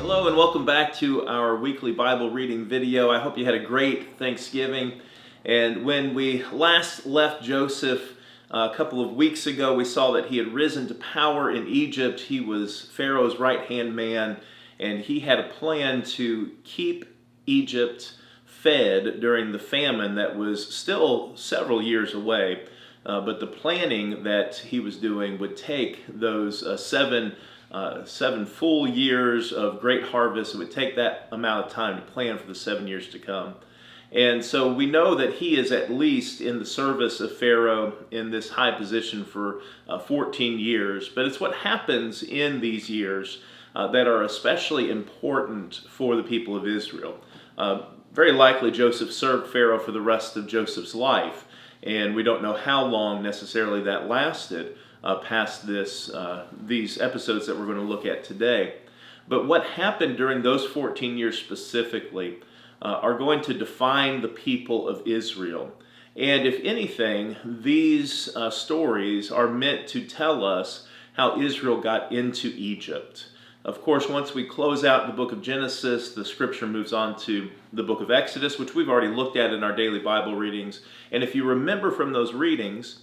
Hello and welcome back to our weekly Bible reading video. I hope you had a great Thanksgiving. And when we last left Joseph a couple of weeks ago, we saw that he had risen to power in Egypt. He was Pharaoh's right-hand man, and he had a plan to keep Egypt fed during the famine that was still several years away. But the planning that he was doing would take those seven full years of great harvest. It would take that amount of time to plan for the 7 years to come. And so we know that he is at least in the service of Pharaoh in this high position for 14 years. But it's what happens in these years that are especially important for the people of Israel. Very likely Joseph served Pharaoh for the rest of Joseph's life. And we don't know how long necessarily that lasted past these episodes that we're going to look at today. But what happened during those 14 years specifically are going to define the people of Israel. And if anything, these stories are meant to tell us how Israel got into Egypt. Of course, once we close out the book of Genesis, the scripture moves on to the book of Exodus, which we've already looked at in our daily Bible readings. And if you remember from those readings,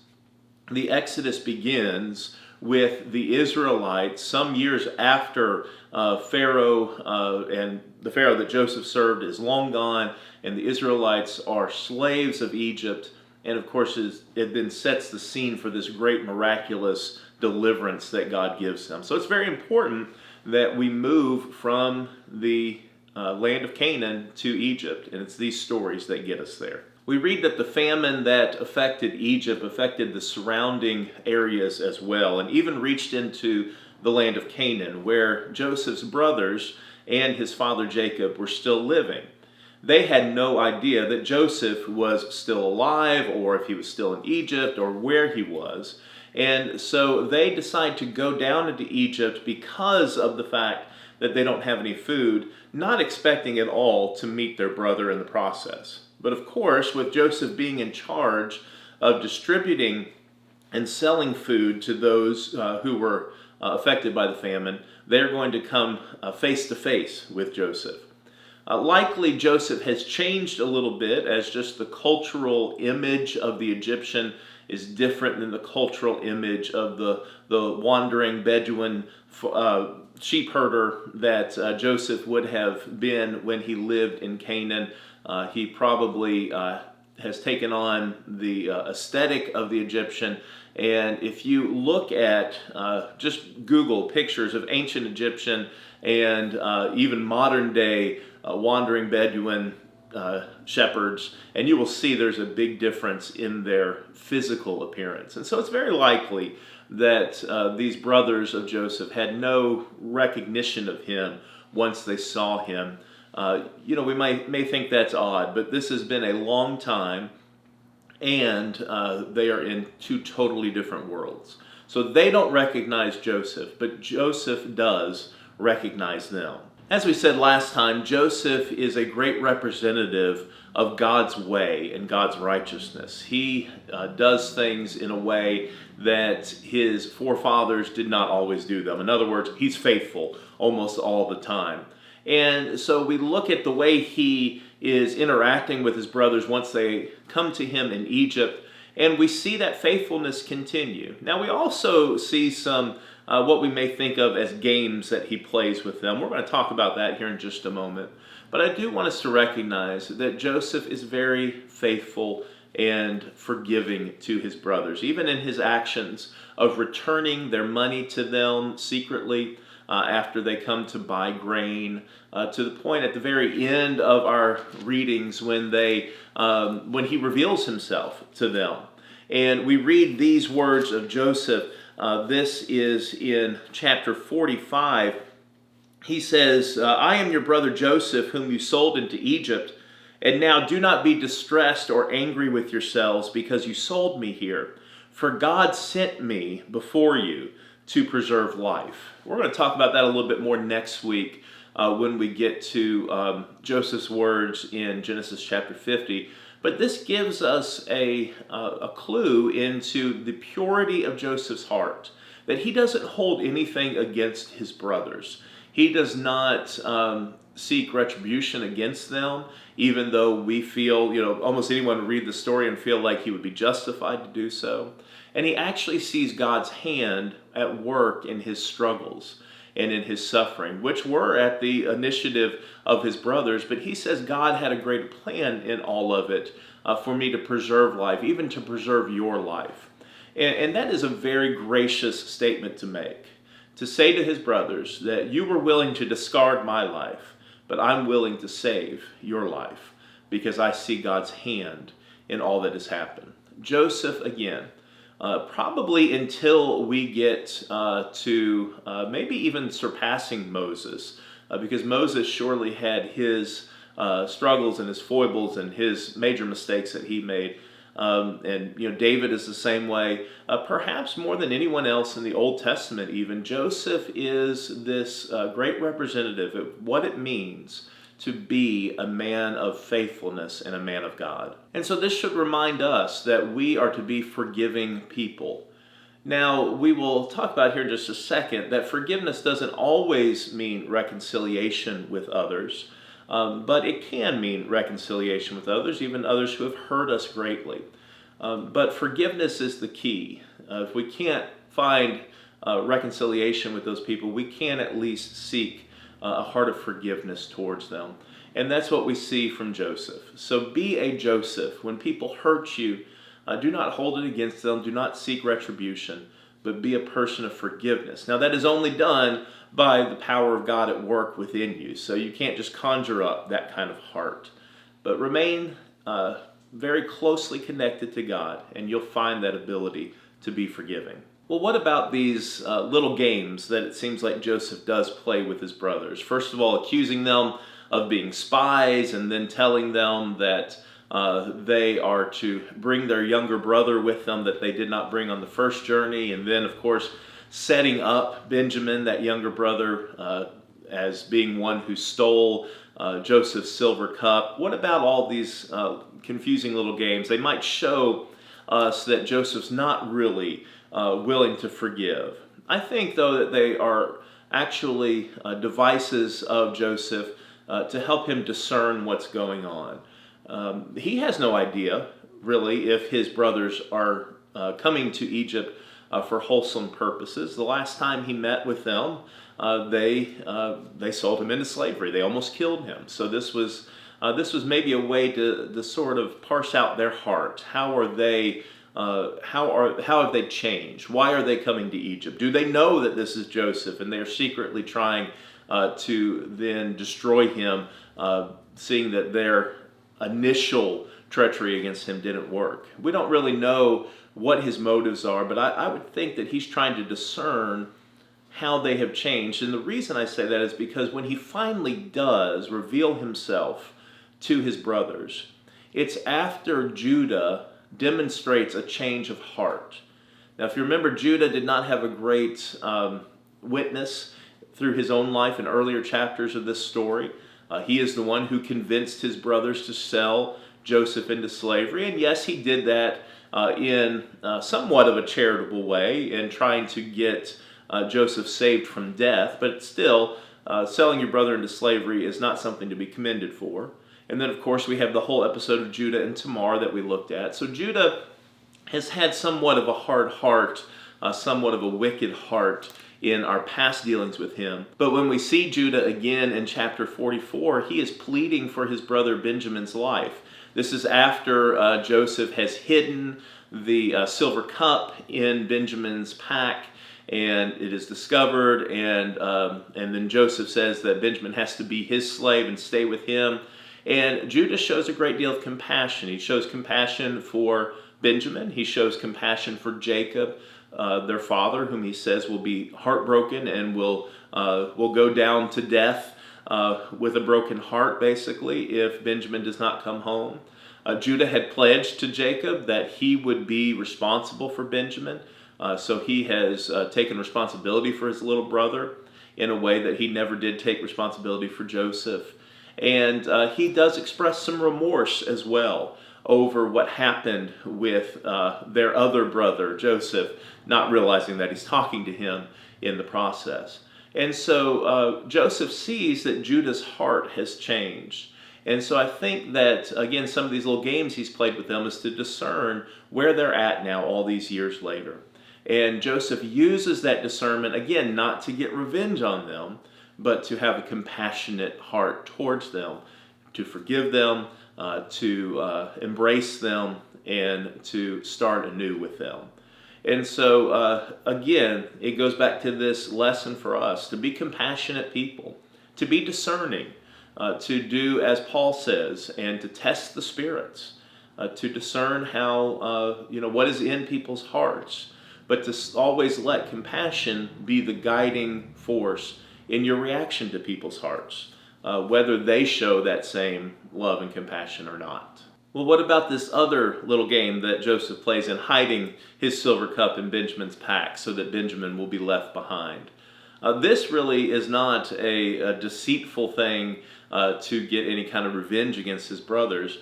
the Exodus begins with the Israelites some years after Pharaoh and the Pharaoh that Joseph served is long gone, and the Israelites are slaves of Egypt. And of course, it then sets the scene for this great miraculous deliverance that God gives them. So it's very important that we move from the land of Canaan to Egypt, and it's these stories that get us there. We read that the famine that affected Egypt affected the surrounding areas as well, and even reached into the land of Canaan, where Joseph's brothers and his father Jacob were still living. They had no idea that Joseph was still alive, or if he was still in Egypt, or where he was. And so they decide to go down into Egypt because of the fact that they don't have any food, not expecting at all to meet their brother in the process. But of course, with Joseph being in charge of distributing and selling food to those who were affected by the famine, they're going to come face to face with Joseph. Likely Joseph has changed a little bit, as just the cultural image of the Egyptian is different than the cultural image of the wandering Bedouin sheep herder that Joseph would have been when he lived in Canaan. He probably has taken on the aesthetic of the Egyptian. And if you look at, just Google pictures of ancient Egyptian and even modern day wandering Bedouin shepherds, and you will see there's a big difference in their physical appearance. And so it's very likely that these brothers of Joseph had no recognition of him once they saw him. We may think that's odd, but this has been a long time, and they are in two totally different worlds. So they don't recognize Joseph, but Joseph does recognize them. As we said last time, Joseph is a great representative of God's way and God's righteousness. He does things in a way that his forefathers did not always do them. In other words, he's faithful almost all the time. And so we look at the way he is interacting with his brothers once they come to him in Egypt, and we see that faithfulness continue. Now we also see some what we may think of as games that he plays with them. We're going to talk about that here in just a moment. But I do want us to recognize that Joseph is very faithful and forgiving to his brothers, even in his actions of returning their money to them secretly after they come to buy grain, to the point at the very end of our readings when he reveals himself to them. And we read these words of Joseph. This is in chapter 45. He says, I am your brother Joseph, whom you sold into Egypt. And now do not be distressed or angry with yourselves because you sold me here. For God sent me before you to preserve life. We're going to talk about that a little bit more next week when we get to Joseph's words in Genesis chapter 50. But this gives us a clue into the purity of Joseph's heart, that he doesn't hold anything against his brothers. He does not seek retribution against them, even though we feel, almost anyone would read the story and feel like he would be justified to do so. And he actually sees God's hand at work in his struggles and in his suffering, which were at the initiative of his brothers. But he says God had a greater plan in all of it for me to preserve life, even to preserve your life. And that is a very gracious statement to make. To say to his brothers that you were willing to discard my life, but I'm willing to save your life because I see God's hand in all that has happened. Joseph, again, probably until we get to maybe even surpassing Moses, because Moses surely had his struggles and his foibles and his major mistakes that he made. And David is the same way. Perhaps more than anyone else in the Old Testament even, Joseph is this great representative of what it means to be a man of faithfulness and a man of God. And so this should remind us that we are to be forgiving people. Now, we will talk about here in just a second that forgiveness doesn't always mean reconciliation with others. But it can mean reconciliation with others, even others who have hurt us greatly. But forgiveness is the key. If we can't find reconciliation with those people, we can at least seek a heart of forgiveness towards them. And that's what we see from Joseph. So be a Joseph. When people hurt you, do not hold it against them. Do not seek retribution, but be a person of forgiveness. Now that is only done by the power of God at work within you. So you can't just conjure up that kind of heart. But remain very closely connected to God, and you'll find that ability to be forgiving. Well, what about these little games that it seems like Joseph does play with his brothers? First of all, accusing them of being spies, and then telling them that they are to bring their younger brother with them that they did not bring on the first journey. And then, of course, setting up Benjamin, that younger brother, as being one who stole Joseph's silver cup. What about all these confusing little games? They might show us that Joseph's not really willing to forgive. I think, though, that they are actually devices of Joseph to help him discern what's going on. He has no idea, really, if his brothers are coming to Egypt for wholesome purposes. The last time he met with them, they sold him into slavery. They almost killed him. So this was maybe a way to sort of parse out their heart. How are they? How have they changed? Why are they coming to Egypt? Do they know that this is Joseph and they're secretly trying to then destroy him, seeing that their initial treachery against him didn't work? We don't really know what his motives are, but I would think that he's trying to discern how they have changed. And the reason I say that is because when he finally does reveal himself to his brothers, it's after Judah demonstrates a change of heart. Now, if you remember, Judah did not have a great witness through his own life in earlier chapters of this story. He is the one who convinced his brothers to sell Joseph into slavery. And yes, he did that in somewhat of a charitable way in trying to get Joseph saved from death. But still, selling your brother into slavery is not something to be commended for. And then, of course, we have the whole episode of Judah and Tamar that we looked at. So Judah has had somewhat of a hard heart, somewhat of a wicked heart in our past dealings with him. But when we see Judah again in chapter 44, he is pleading for his brother Benjamin's life. This is after Joseph has hidden the silver cup in Benjamin's pack, and it is discovered, and then Joseph says that Benjamin has to be his slave and stay with him. And Judah shows a great deal of compassion. He shows compassion for Benjamin. He shows compassion for Jacob, their father, whom he says will be heartbroken and will go down to death with a broken heart, basically, if Benjamin does not come home. Judah had pledged to Jacob that he would be responsible for Benjamin. So he has taken responsibility for his little brother in a way that he never did take responsibility for Joseph. And he does express some remorse as well over what happened with their other brother, Joseph, not realizing that he's talking to him in the process. And so Joseph sees that Judah's heart has changed. And so I think that, again, some of these little games he's played with them is to discern where they're at now all these years later. And Joseph uses that discernment, again, not to get revenge on them, but to have a compassionate heart towards them, to forgive them, to embrace them, and to start anew with them. And so, again, it goes back to this lesson for us, to be compassionate people, to be discerning, to do as Paul says, and to test the spirits, to discern how, what is in people's hearts, but to always let compassion be the guiding force in your reaction to people's hearts, whether they show that same love and compassion or not. Well, what about this other little game that Joseph plays in hiding his silver cup in Benjamin's pack so that Benjamin will be left behind? This really is not a deceitful thing to get any kind of revenge against his brothers.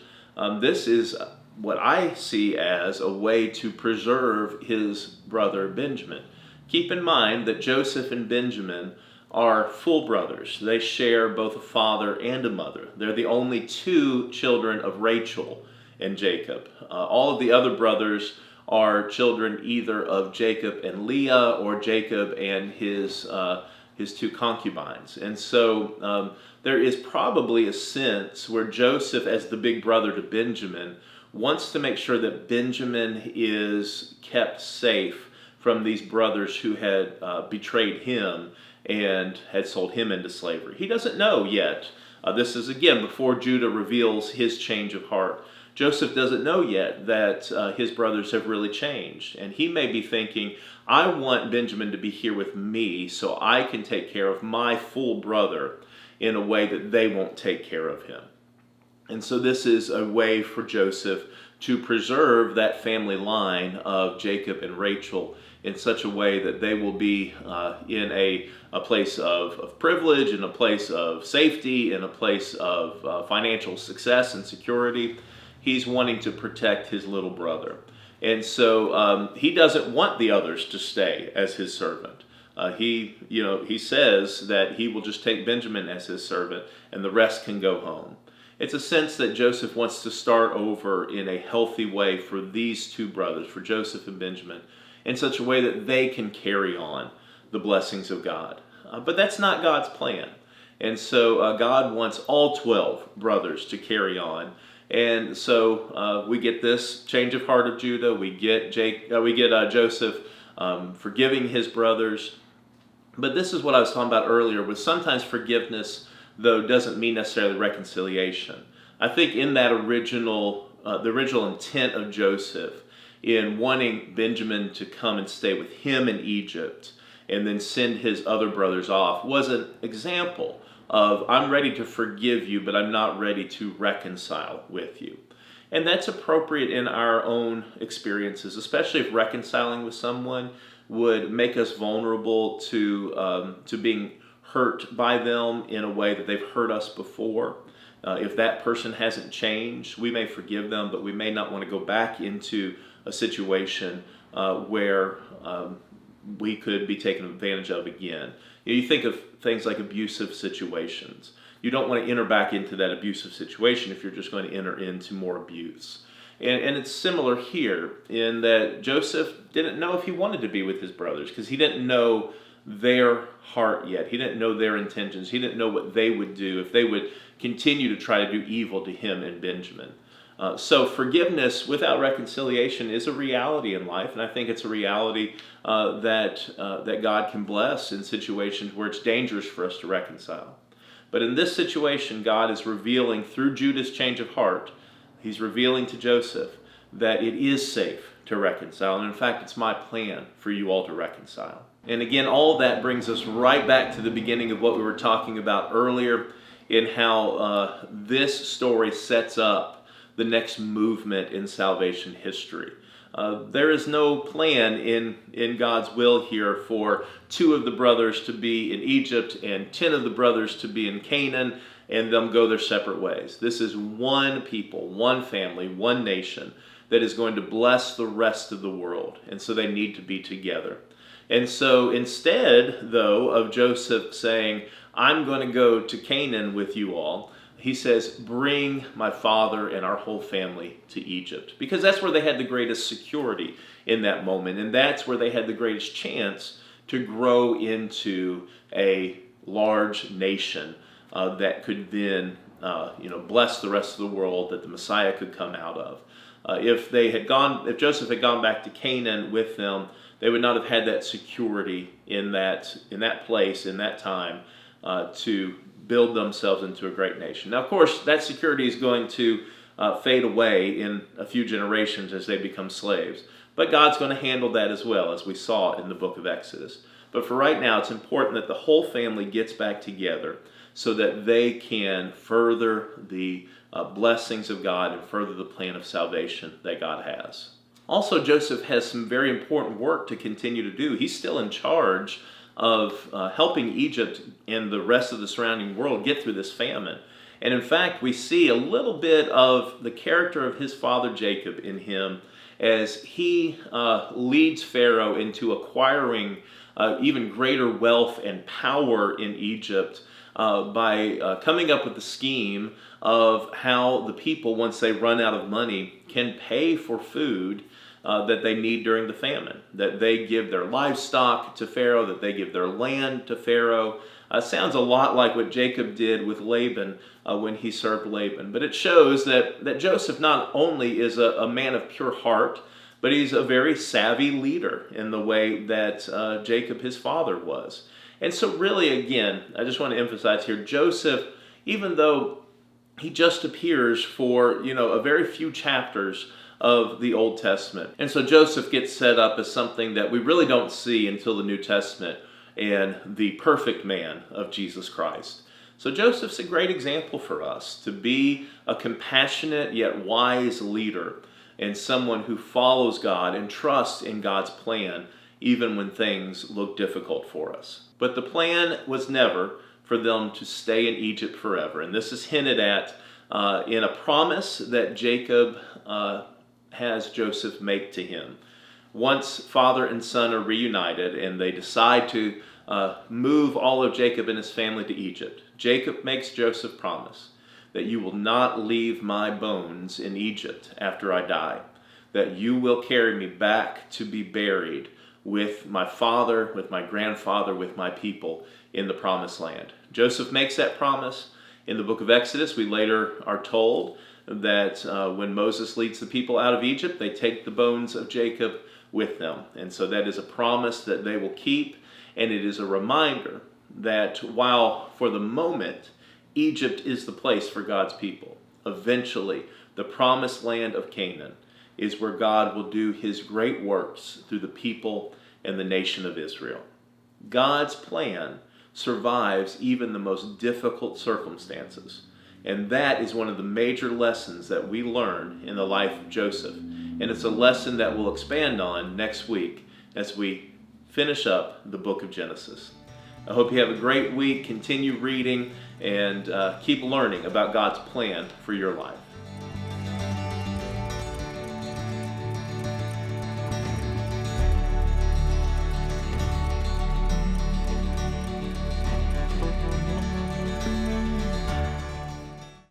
This is what I see as a way to preserve his brother Benjamin. Keep in mind that Joseph and Benjamin are full brothers. They share both a father and a mother. They're the only two children of Rachel and Jacob. All of the other brothers are children either of Jacob and Leah or Jacob and his two concubines. And so there is probably a sense where Joseph, as the big brother to Benjamin, wants to make sure that Benjamin is kept safe from these brothers who had betrayed him and had sold him into slavery. He doesn't know yet. This is, again, before Judah reveals his change of heart. Joseph doesn't know yet that his brothers have really changed. And he may be thinking, I want Benjamin to be here with me so I can take care of my full brother in a way that they won't take care of him. And so this is a way for Joseph to preserve that family line of Jacob and Rachel in such a way that they will be in a place of privilege, in a place of safety, in a place of financial success and security. He's wanting to protect his little brother. And so he doesn't want the others to stay as his servant. He says that he will just take Benjamin as his servant and the rest can go home. It's a sense that Joseph wants to start over in a healthy way for these two brothers, for Joseph and Benjamin, in such a way that they can carry on the blessings of God. But that's not God's plan. And so God wants all 12 brothers to carry on. And so we get this change of heart of Judah. We get Joseph forgiving his brothers. But this is what I was talking about earlier, with sometimes forgiveness, though, doesn't mean necessarily reconciliation. I think in that the original intent of Joseph in wanting Benjamin to come and stay with him in Egypt and then send his other brothers off was an example of, I'm ready to forgive you, but I'm not ready to reconcile with you. And that's appropriate in our own experiences, especially if reconciling with someone would make us vulnerable to being hurt by them in a way that they've hurt us before. If that person hasn't changed, we may forgive them, but we may not want to go back into a situation where we could be taken advantage of again. You think of things like abusive situations. You don't want to enter back into that abusive situation if you're just going to enter into more abuse. And it's similar here in that Joseph didn't know if he wanted to be with his brothers because he didn't know their heart yet. He didn't know their intentions. He didn't know what they would do if they would continue to try to do evil to him and Benjamin. So forgiveness without reconciliation is a reality in life, and I think it's a reality that God can bless in situations where it's dangerous for us to reconcile. But in this situation, God is revealing through Judah's change of heart, he's revealing to Joseph that it is safe to reconcile. And in fact, it's my plan for you all to reconcile. And again, all of that brings us right back to the beginning of what we were talking about earlier in how this story sets up the next movement in salvation history. There is no plan in God's will here for 2 of the brothers to be in Egypt and 10 of the brothers to be in Canaan and them go their separate ways. This is one people, one family, one nation that is going to bless the rest of the world. And so they need to be together. And so instead, though, of Joseph saying, I'm going to go to Canaan with you all, he says, bring my father and our whole family to Egypt. Because that's where they had the greatest security in that moment. And that's where they had the greatest chance to grow into a large nation that could then bless the rest of the world, that the Messiah could come out of. If Joseph had gone back to Canaan with them, they would not have had that security in that place, in that time, to build themselves into a great nation. Now, of course, that security is going to fade away in a few generations as they become slaves. But God's going to handle that as well, as we saw in the book of Exodus. But for right now, it's important that the whole family gets back together so that they can further the blessings of God and further the plan of salvation that God has. Also, Joseph has some very important work to continue to do. He's still in charge of helping Egypt and the rest of the surrounding world get through this famine. And in fact, we see a little bit of the character of his father Jacob in him as he leads Pharaoh into acquiring even greater wealth and power in Egypt by coming up with the scheme of how the people, once they run out of money, can pay for food that they need during the famine. That they give their livestock to Pharaoh, that they give their land to Pharaoh. Sounds a lot like what Jacob did with Laban when he served Laban. But it shows that Joseph not only is a man of pure heart, but he's a very savvy leader in the way that Jacob, his father, was. And so really, again, I just want to emphasize here, Joseph, even though he just appears for, a very few chapters of the Old Testament. And so Joseph gets set up as something that we really don't see until the New Testament and the perfect man of Jesus Christ. So Joseph's a great example for us to be a compassionate yet wise leader and someone who follows God and trusts in God's plan even when things look difficult for us. But the plan was never for them to stay in Egypt forever. And this is hinted at in a promise that Jacob has Joseph make to him. Once father and son are reunited and they decide to move all of Jacob and his family to Egypt, Jacob makes Joseph promise that you will not leave my bones in Egypt after I die, that you will carry me back to be buried with my father, with my grandfather, with my people in the promised land. Joseph makes that promise. In the book of Exodus, we later are told that when Moses leads the people out of Egypt, they take the bones of Jacob with them. And so that is a promise that they will keep, and it is a reminder that while for the moment Egypt is the place for God's people, eventually the promised land of Canaan is where God will do his great works through the people and the nation of Israel. God's plan survives even the most difficult circumstances. And that is one of the major lessons that we learn in the life of Joseph. And it's a lesson that we'll expand on next week as we finish up the book of Genesis. I hope you have a great week. Continue reading and keep learning about God's plan for your life.